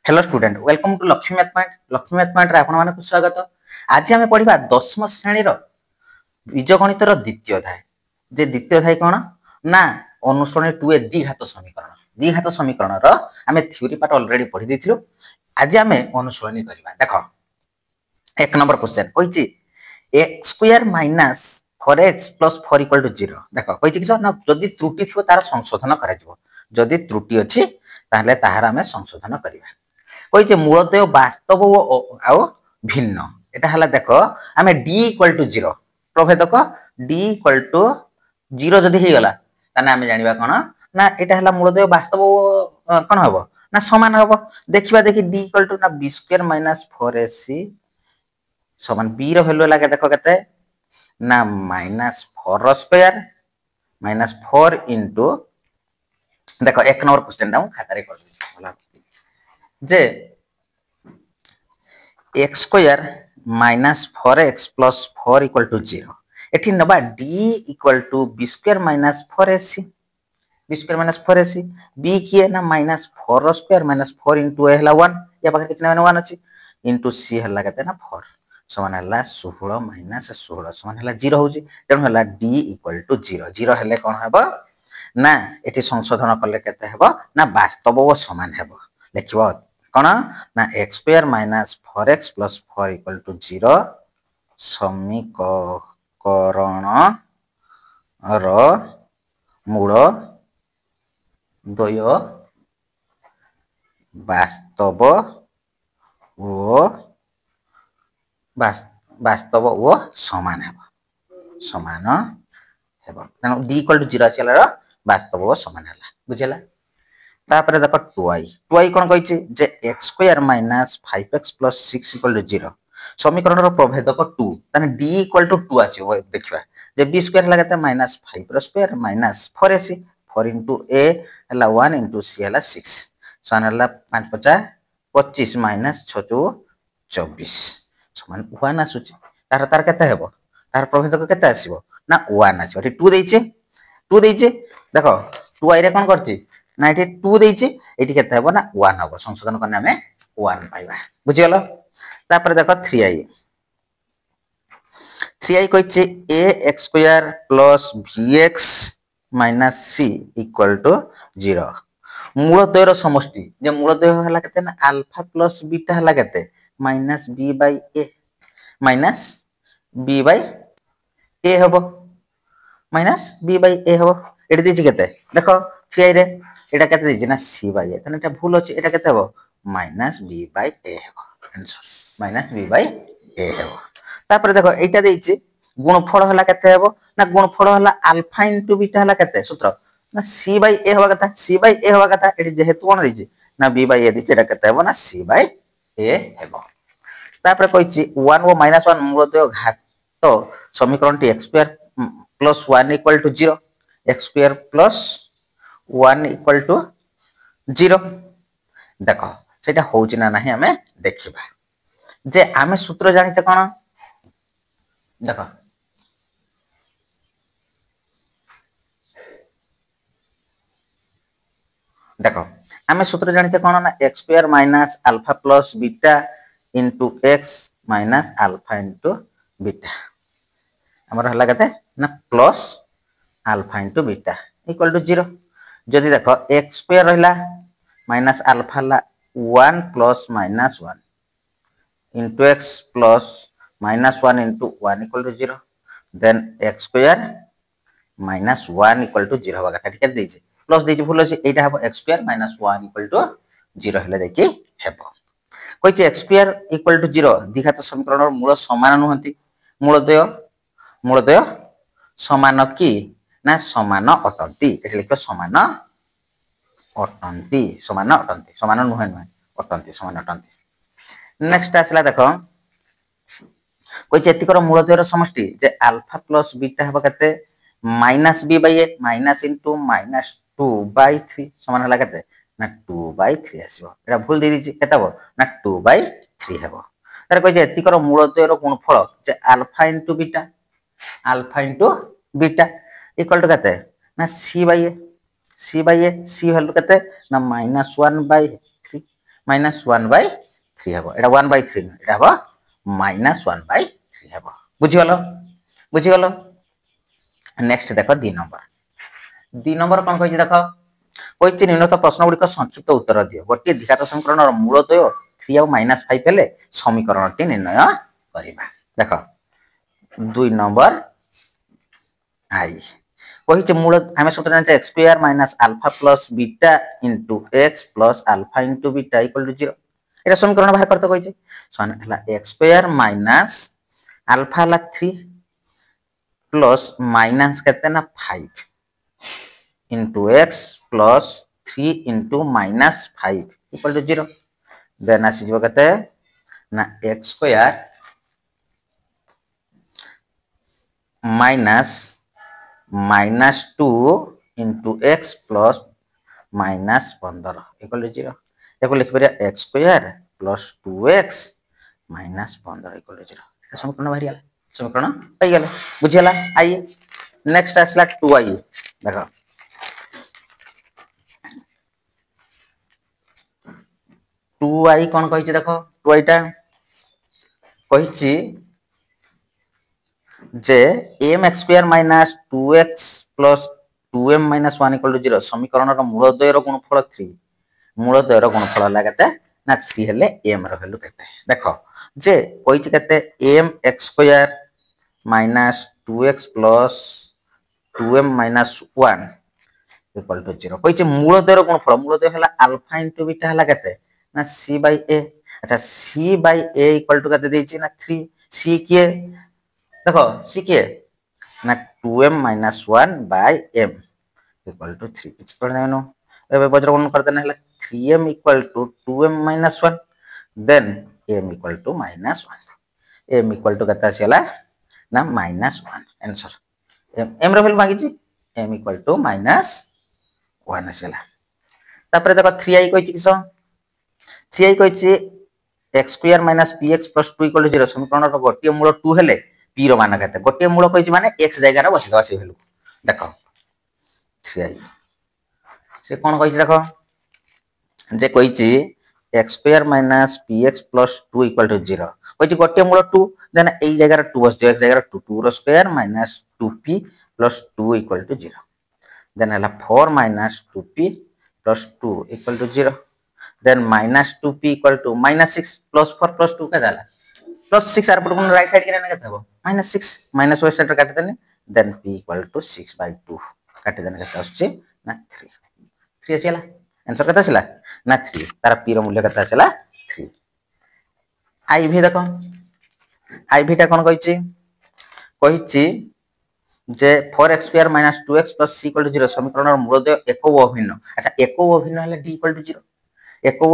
Hello student welcome to Lakshmi math point. Lakshmi math point रे आपण मानक स्वागत। आज आमे पढिबा 10वीं श्रेणी रो बीजगणित रो द्वितीय अध्याय। जे द्वितीय अध्याय कोन ना अनुसरणी 2 ए द्विघात समीकरण रो आमे थ्योरी पार्ट ऑलरेडी पढि दिथिलु। आज आमे अनुसरणी करिबा। देखो एक नंबर क्वेश्चन होईची x square minus 4x plus 4 equal to 0। देखो होईची कि ना जदी त्रुटि थियो तार संशोधन करा जिवो। जदी त्रुटि अछि ताहले ताहार आमे संशोधन करिबा। कही मूलतः वास्तव आउ भिन्न एटा हला देखो आमे d इक्वल टू 0 प्रभेदक d इक्वल टू 0 जदी हे गला ताने आमे जानिबा कोन ना एटा हला मूलतः वास्तव कोन हबो ना समान हबो। देखिबा देखि d इक्वल टू ना b स्क्वायर माइनस 4ac समान b रो वैल्यू लागे देखो केते ना माइनस 4 स्क्वायर माइनस 4 इनटू देखो एक नंबर क्वेश्चन दा खाता रे कर जे x square minus 4x plus 4 equal to 0 एठी नबा d equal to b square minus 4ac b square minus 4ac b किए ना minus 4 square minus 4 into a हला 1 या पाखे कितना माने 1 अछि इनटू c हला केते ना 4 समान हला 16 माइनस 16 समान हला 0 होउची तेन हला d इक्वल टू 0 0 हेले कोन हबो ना एठी संशोधन करले केते हबो ना वास्तव व समान हबो। लिखिबो कोन ना x square minus 4x plus 4 equal to 0 समीकरण रो मूल द्वय वास्तव ओ समान हेबो तेनो d इक्वल टू 0 आसिला रो वास्तव ओ समान हला बुझिला। तापर देखो 2i कोन कहिछि जे x square minus 5x plus 6 equal to 0 समीकरण रो प्रभेदक 2 ताने d इक्वल टू 2 आसीबो देखिबा जे b स्क्वायर लागते माइनस 5 रो square minus 4ac 4 into a हला 1 इनटू c हला 6 सन हला 5 50 25 माइनस 6 24 समान 1 आसुची तार तार केते हेबो तार प्रभेदक केते आसीबो ना 1 आसीबो एठी 2 देइचे देखो 2i रे कोन करछि ना एठी 2 देइचे एठी केते हेबो ना 1 हबो संशोधन करने हमें 1 पाइबा बुझि गेलो। तापर देखो 3i कहिछि ax square plus bx minus c equal to 0 मूलद्वय रो समष्टि जे मूलद्वय हला केते ना अल्फा प्लस बीटा हला केते minus b by a minus b by a हबो माइनस b बाय a हबो एठी दिछि केते देखो 3i रे एटा केते दिछि ना c बाय a तने एटा भूल अछि एटा केते हबो माइनस b बाय a हबो answer minus b by a हबो। तापर देखो एटा देछि गुणफल हला केते हबो ना गुणफल हला अल्फा इनटू बीटा हला केते सूत्र ना c बाय a हवा कथा c बाय a हवा कथा एठी जेहेतु कोन दिछि ना b बाय a दिछि एटा केते हबो ना c बाय a हबो। तापर कहिछि 1 और -1 मूलद्वय घात समीकरण टी x square plus 1 equal to 0 x square plus 1 equal to 0 देखो सेटा होउची ना नाही हमें देखिबा जे आमे सूत्र जानिते कोन देखो देखो आमे सूत्र जानिते कोन ना x square minus alpha plus beta into x minus alpha into beta हमर हला कते ना plus alpha into beta equal to 0 जदि देखो x स्क्वायर रहला माइनस अल्फा ला 1 plus minus 1 into x plus minus 1 into 1 equal to 0 then x square minus 1 equal to 0 हवा कथा ठीक देछि प्लस देछि भूल अछि एटा हबो x square minus 1 equal to 0 हेले देखि हेबो कहिछि x स्क्वायर इक्वल टू 0 द्विघात समीकरण मूल समान नहंती मूलद्वय समान की ना समान अटंती एठी लिखो समान अटंती समान नुहे अटंती समान अटंती। नेक्स्ट आसला देखो कहिछि एतिकर मूलद्वय समष्टि जे अल्फा प्लस बीटा हबो कते minus b by a minus into minus 2 by 3 समान हला कते ना 2 बाय 3 आसीबो एटा भूल दे दिछि केते हबो ना 2 बाय 3 हबो तार कहिछि एतिकर मूलद्वय रो गुणफल जे alpha into beta equal to कते ना c by a c value कते ना -1 बाय 3 माइनस 1/3 हम एटा 1/3 एटा हम माइनस 1/3 हम बुझीगल नेक्स्ट देख 2 नंबर कौन कही देख कही निम्नलिखित प्रश्न गुड़िक संक्षिप्त उत्तर दियो गोटे द्विघात समीकरण मूलद्वय 3 और -5 हेले समीकरण टी निर्णय करबा देख 2 नंबर आई कही मूल आम सूत्र जानते x square minus alpha plus beta into x plus alpha into beta equal to 0 एटा समीकरण बाहर करते कही सन हला एक्स स्क्वायर माइनस अल्फा हला 3 प्लस माइनस केते ना 5 into x plus 3 into minus 5 equal to 0 then आसी जब केते ना x square minus -2 into x plus -15 equal to 0 देखो लिख परिया x square plus 2x minus 15 equal to 0 समीकरण बाहरी गला समीकरण पाई गला बुझियला आई नेक्स्ट आसला 2i देखो 2i कौन कहिछि देखो 2i टा कहिछि जे mx square minus 2x plus 2m minus 1 equal to 0 समीकरण रो मूलद्वय रो गुणफल 3 मूलद्वय रो गुणफल ला केते ना 3 हेले m रो वैल्यू केते देखो जे कहिछि केते mx square minus 2x plus 2m minus 1 equal to 0 कहिछि मूलद्वय रो गुणफल हला अल्फा इनटू बीटा हला केते ना c बाय a अच्छा c by a equal to केते देछि ना 3 c के देखो सी के ना 2m minus 1 by m equal to 3 इट्स पर नो एबे वज्रगुणन कर देना हला 3m equal to 2m minus 1 then m equal to minus 1 m equal to कता छला ना माइनस 1 आंसर m रो वैल्यू मांगी छी m इक्वल टू माइनस 1 छला तापर देखो 3i कहि छी किसो 3i कहि छी x square minus px plus 2 equal to 0 समीकरण रो गोटिय मूल 2 हेले p रो मान केते गोटिय मूल कहि छी माने x जायगा रे बसि दवा से वैल्यू देखो 3i से कोन कहि छी देखो जे कहि छी x square minus px plus 2 equal to 0 कहि छी गोटिय मूल 2 देन एई जायगा रे 2 बस x जायगा रे 2 2 रो square minus 2p plus 2 equal to 0 then हला 4 minus 2p plus 2 equal to 0 then minus 2p equal to minus 6 plus 4 plus 2 का जाला प्लस 6 आर पर राइट साइड के ना केते हो माइनस 6 माइनस वाई साइड काट देने देन p इक्वल टू 6/2 काट देने केते आछे ना 3 3 आसीला आंसर केते आसीला ना 3 तार p रो मूल्य केते आसीला 3 i भी देखो i भी ता कोन कहिछि जे 4x square minus 2x plus c equal to 0 समीकरण रो मूलद्वय एको अभिन्न अच्छा एको अभिन्न हेले d इक्वल टू 0 एको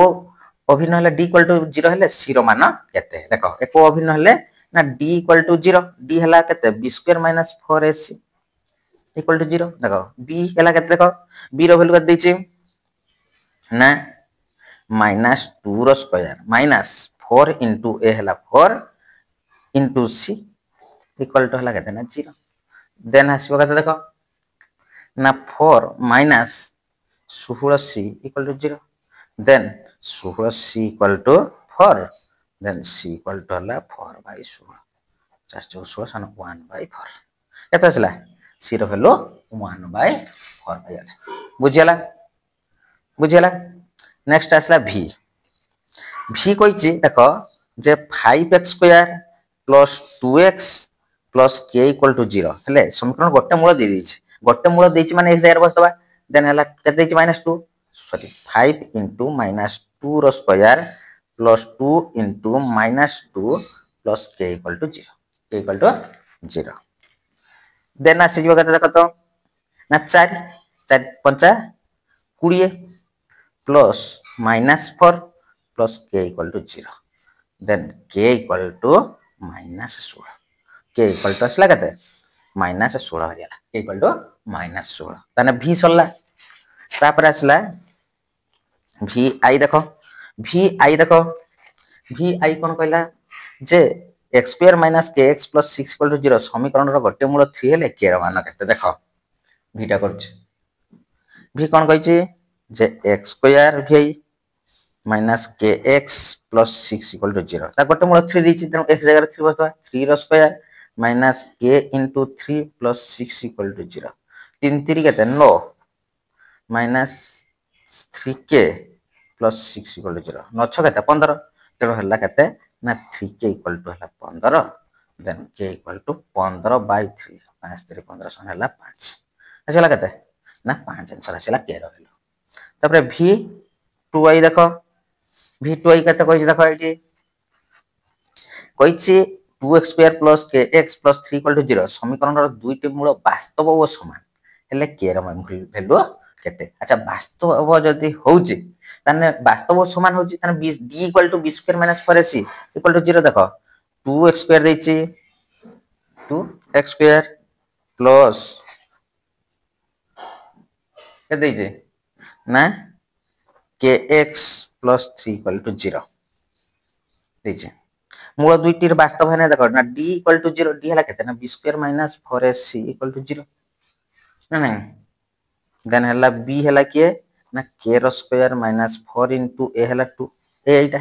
अभिन्न हेले d इक्वल टू 0 हेले c रो मान केते देखो एको अभिन्न हेले ना d इक्वल टू 0 d हला केते b square minus 4ac equal to 0 देखो b हला केते देखो b रो वैल्यू केते दैछि ना माइनस 2 रो स्क्वायर माइनस 4 इनटू a हला 4 इनटू c इक्वल टू हला केते ना 0 देन आसीबो केते देखो ना 4 minus 16c equal to 0 then 16c equal to 4 then c equal to हला 4/16 4 16 1/4 केते आसला c रो वैल्यू 1/4 पाइला बुझियला नेक्स्ट आसला v v कहिछि देखो जे 5x square plus 2x plus k equal to 0 हेले समीकरण गोटे मूल दे दैछि गोटे मूल दैछि माने x जायर बसतबा देन हला केते दैछि -2 सॉरी 5 इनटू -2 रो square plus 2 into -2 plus k equal to 0 k equal to 0 then आसी जबो केते देखो तो ना 4 4 5 20 plus -4 plus k equal to 0 then k equal to -16 k equal to असला केते -16 हरियाला k इक्वल टू -16 तने v सरला तापर असला vi देखो vi कोन कहला जे x square minus kx plus 6 equal to 0 समीकरण रो गोटे मूल 3 हेले k रो मान केते देखो v टा करछ v कोन कहिछि जे x स्क्वायर vi माइनस के एक्स प्लस 6 इक्वल टू 0 ता गोटे मूल 3 देछि तेणु x जगह 3 बसवा 3 रो स्क्वायर माइनस के इंटू 3 प्लस 6 इक्वल टू 0 3 3 केते 9 minus 3k plus 6 equal to 0 9 6 केते 15 तेणु हल्ला केते ना 3k इक्वल टू हल्ला 15 then k equal to 15 by 3 5 3 15 सन हल्ला 5 आछला केते ना 5 आंसर आछला k रो तापर v2i देखो v2i केते कहिछि देखो एठी कहिछि 2x square plus kx plus 3 equal to 0 समीकरणर दुईटी मूल वास्तव ओ समान हेले k रो वैल्यू केते अच्छा वास्तव जदी होउछि ताने वास्तव समान होउछि ताने d equal to b square minus 4ac equal to 0 देखो 2x स्क्वायर देछि 2x स्क्वायर प्लस के देछि ना kx प्लस 3 इक्वल टू 0 देछि मूल दुईटी वास्तव है देखो ना d इक्वल टू 0 d हला केते ना b square minus 4ac equal to 0 ना नहीं देन हला b हला के ना k रो स्क्वायर माइनस 4 इनटू a हला 2 a एटा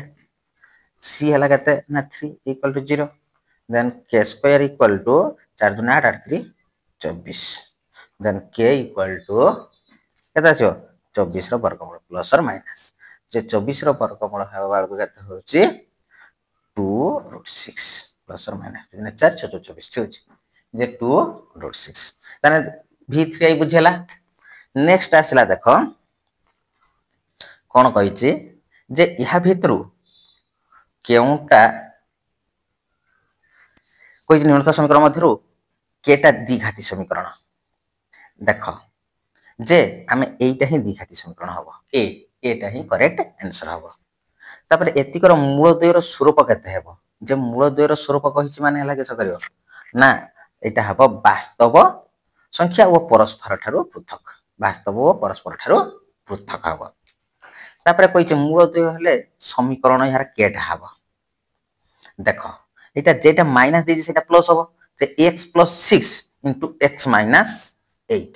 c हला केते ना 3 equal to 0 then k square equal to 4 2 8 8 3 24 then k equal to केते आछो 24 रो वर्गमूल प्लस और माइनस जे 24 रो वर्गमूल हेबा बाळको केते होची 2√6 प्लस और माइनस 4 6 24 ठीक जे 2√6 ताने v3i बुझेला नेक्स्ट आसला देखो कोन कहिछि जे इहा भितरु केउटा कोइ न्यूनतम समीकरण मध्यरु केटा द्विघाती समीकरण देखो जे आमे एटा ही द्विघाती समीकरण हबो एटा ही करेक्ट आंसर हबो तापर एतिकर मूल द्वय रो स्वरूप केते हेबो जे मूल द्वय रो स्वरूप कहिछि माने हला केस करियो ना एटा हबो वास्तव संख्या ओ परस्पर ठारो पृथक वास्तव ओ परस्पर ठारो पृथक हबो तापर कहिछि मूल द्वय हले समीकरण यार केटा हबो देखो एटा जेटा माइनस देछि सेटा प्लस हबो जे x + 6 * x - 8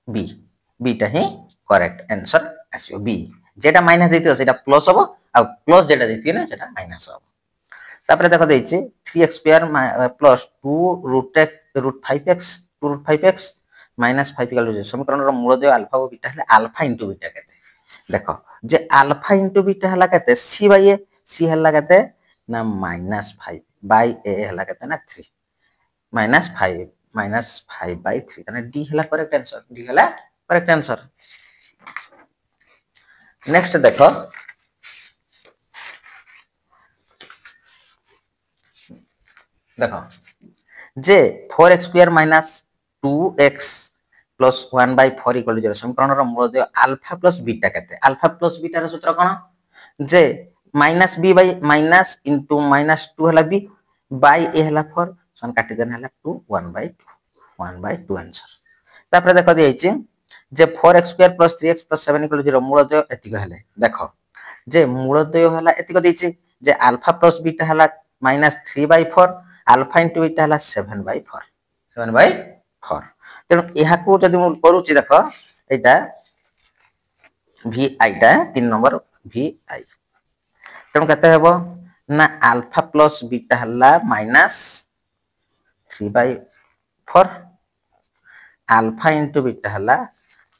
b बीटा ही करेक्ट आंसर आसीओ बी जेटा माइनस देतियो सेटा प्लस हबो आ प्लस जेटा देतियो ना सेटा माइनस हबो तापर देखो देछि 3x + 2√5x 2√5x - 5 equal to समीकरण रो मूल द्वय अल्फा और बीटा हले अल्फा * बीटा केते देखो जे अल्फा * बीटा हला केते c हला केते ना -5 बाय a हला केते ना 3 -5 बाय 3 तने d हला करेक्ट आंसर d हला करेक्ट आंसर नेक्स्ट देखो देखो जे 4x square minus 2x plus 1/4 equal to 0 समीकरण रो मूल द्वय अल्फा प्लस बीटा केते अल्फा प्लस बीटा रो सूत्र कोन जे minus b by minus into -2 हला b बाय a हला 4 सन काटि देन हला 2 1/2 आंसर तापर देखो दियैछि जे 4x square plus 3x plus 7 equal to 0 मूल द्वय एतिक हले देखो जे मूल द्वय हला एतिक दियैछि जे अल्फा प्लस बीटा हला -3/4 अल्फा इनटू बीटा हला 7/4 7/4 तेणु यहाँ को जदि मु करूछि देखो एटा vi टा 3 नंबर vi तेणु केते हेबो ना अल्फा प्लस बीटा हला -3/4 अल्फा इनटू बीटा हला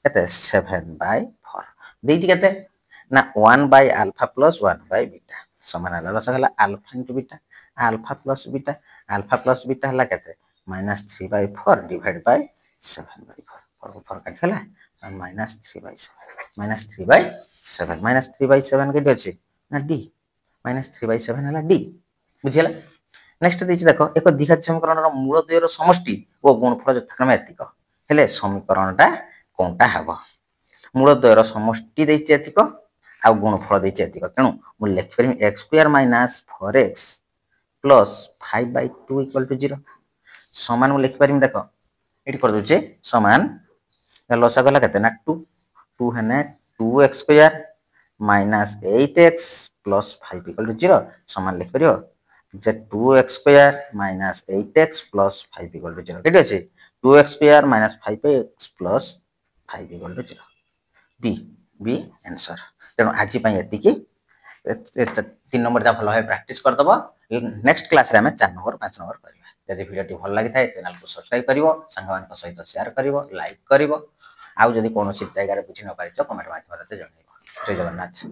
केते 7/4 देइछि केते ना 1 by alpha plus 1 by beta समान हला लस हला alpha into beta alpha plus beta हला केते -3/4 डिवाइड बाय 7/4 4 काट हला -3/7 केते अछि ना d -3/7 हला d बुझियला नेक्स्ट देछि देखो एक द्विघाती समीकरण रो मूल द्वय रो समष्टि ओ गुणफल यथाक्रमे एतिक हेले समीकरणटा कोनटा हबो मूल द्वय रो समष्टि देछि एतिक आ गुणफल देछि एतिक तेणु मु लिखि परिम x square minus 4x plus 5/2 equal to 0 समान मु लिखि परिम देखो एठी कर दोचे समान लसा गला केते ना 2 हेने 2x square minus 8x plus 5 equal to 0 समान लिखि परियो जे 2x square minus 8x plus 5 equal to 0 केते अछि 2x square minus 5x plus 5 equal to 0 b answer तेणु आज एतिकी तीन नंबर जा भल भाव प्राक्ट करदब नेक्स्ट क्लास रे 4 नंबर 5 नंबर करवा जदि वीडियो भल लगी था चैनल को सब्सक्राइब कर सांग सहित शेयर कर लाइक कर आउ जदि कौन जगह बुझी न पार कमेंट माध्यम जन जय जगन्नाथ।